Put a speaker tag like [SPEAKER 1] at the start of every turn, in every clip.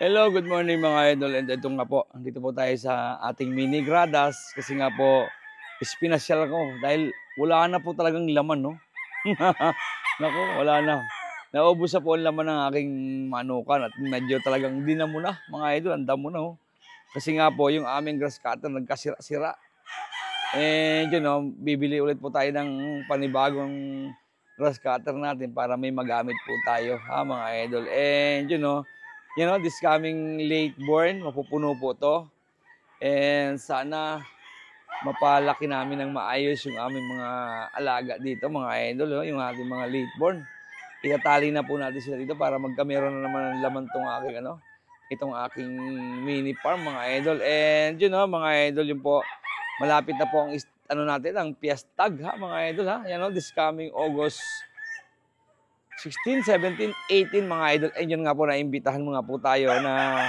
[SPEAKER 1] Hello, good morning mga idol. And ito nga po, andito po tayo sa ating mini gradas kasi nga po, espinasyal ko dahil wala na po talagang laman, no? Naku, wala na. Naubos na po ang laman ng aking manukan at medyo talagang dinamo na, mga idol, ang damo na, oh. Kasi nga po, yung aming grass cutter nagkasira-sira. And yun, no, bibili ulit po tayo ng panibagong grass cutter natin para may magamit po tayo, ha, mga idol. And this coming late born, mapupuno po to. And sana mapalaki namin ng maayos yung aming mga alaga dito, mga idol, oh, yung ating mga late born. Itatali na po natin sila dito para magkameron na naman ng laman itong aking mini farm, mga idol. And mga idol, yun po, malapit na po ang ang Piestag, ha, mga idol, ha. Yan, this coming August 16, 17, 18, mga idol. And yun nga po, naimbitahan mo nga po tayo na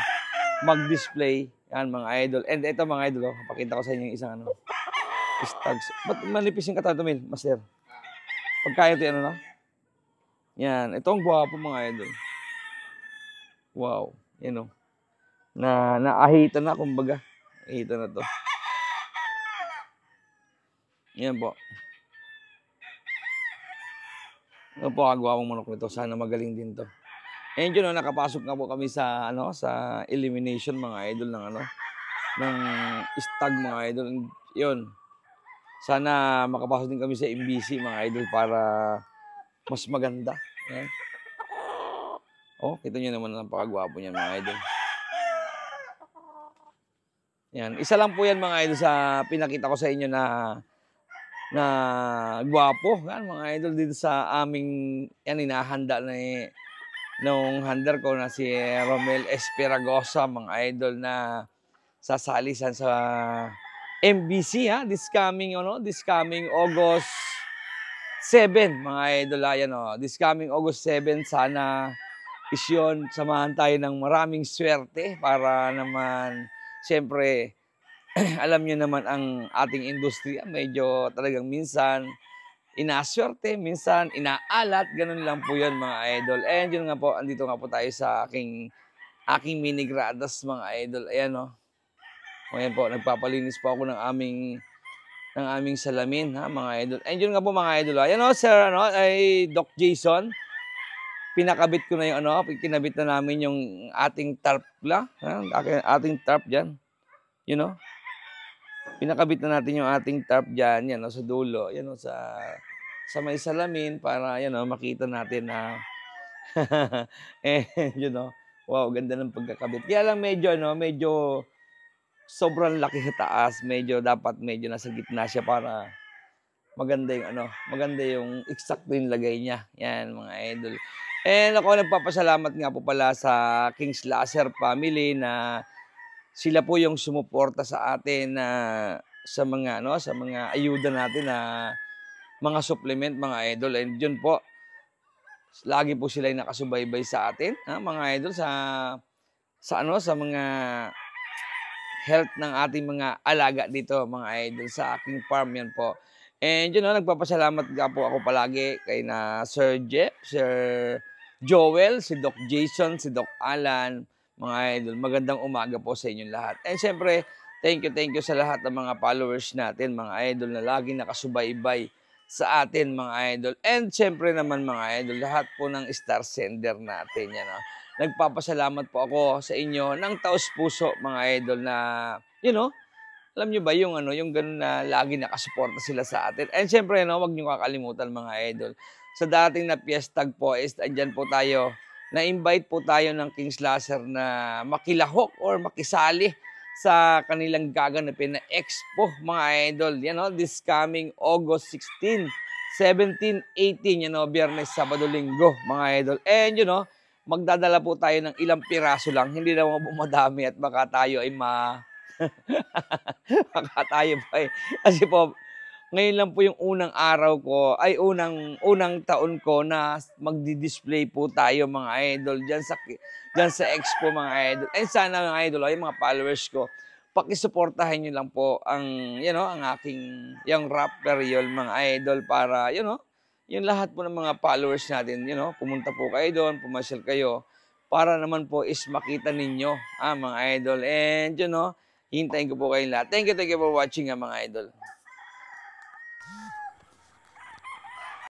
[SPEAKER 1] mag-display. Yan, mga idol. And ito, mga idol, oh, pakita ko sa inyo yung isang stags. Ba't manipis yung katawan, Mil, master? Pagkaya ito, na? Yan, ito ang gwapo, mga idol. Wow, yan, oh. Naahitan na, kumbaga. Ahitan na to. Yan po. Ano po kagwapong manok nito? Sana magaling din to. And nakapasok nga po kami sa sa elimination, mga idol, ng stag, mga idol. Yun. Sana makapasok din kami sa MBC, mga idol, para mas maganda. Yan. Oh, kita niyo naman ang pakagwapo niya, mga idol. Yan. Isa lang po yan, mga idol, sa pinakita ko sa inyo na gwapo, yan, mga idol, dito sa aming inahanda na nung handler ko na si Romel Esperagosa, mga idol, na sasali sa MBC, ha, this coming August 7, mga idol, ayan, this coming August 7, sana isyon, samahan tayo ng maraming swerte para naman, siyempre, alam niyo naman ang ating industriya, medyo talagang minsan inaswerte, minsan inaalat, ganun lang po yun, mga idol. And yun nga po, andito nga po tayo sa aking mini gradas, mga idol. Ayan, oh. Ayan po, nagpapalinis po ako ng aming salamin, ha, mga idol. And yun nga po, mga idol. Ayan, sir, ay Doc Jason. Pinakabit ko na yung kinabit na namin yung ating tarp ating tarp dyan. Pinakabit na natin yung ating tarp dyan, yan, sa dulo, yan, sa may salamin, para, makita natin na, wow, ganda ng pagkakabit. Kaya lang medyo sobrang laki sa taas, dapat nasa gitna siya para maganda yung eksakto yung lagay niya. Yan, mga idol. And ako, nagpapasalamat nga po pala sa King's Laser family na sila po yung sumuporta sa atin na sa mga ayuda natin na mga supplement, mga idol. And yun po, lagi po sila yung nakasubaybay sa atin, ha, mga idol, sa mga health ng ating mga alaga dito, mga idol, sa aking farm, yan po. And nagpapasalamat nga po ako palagi kay na Sir Jeff, Sir Joel, si Doc Jason, si Doc Alan, mga idol. Magandang umaga po sa inyong lahat. And siyempre, thank you sa lahat ng mga followers natin, mga idol, na laging nakasubaybay sa atin, mga idol. And siyempre naman, mga idol, lahat po ng star sender natin, yan, nagpapasalamat po ako sa inyo ng taos puso, mga idol, na alam nyo ba yung ganun na lagi nakasuporta sila sa atin. And siyempre, wag nyo kakalimutan, mga idol, sa dating na Piestag po is andyan po tayo, na-invite po tayo ng King's Laser na makilahok or makisali sa kanilang gaganapin na expo, mga idol. This coming August 16, 17, 18, Biyernes, Sabado, Linggo, mga idol. And magdadala po tayo ng ilang piraso lang, hindi na bumadami at baka tayo ay baka tayo pa kasi po, ngayon lang po yung unang araw ko, ay unang taon ko na magdi-display po tayo, mga idol, dyan sa expo, mga idol. And sana, mga idol, yung mga followers ko, pakisuportahan nyo lang po ang aking yung rapper yun, mga idol, para yung lahat po ng mga followers natin, pumunta po kayo doon, pumasyal kayo, para naman po is makita ninyo, mga idol. And yun, no, hintayin ko po kayong lahat. Thank you for watching, mga idol.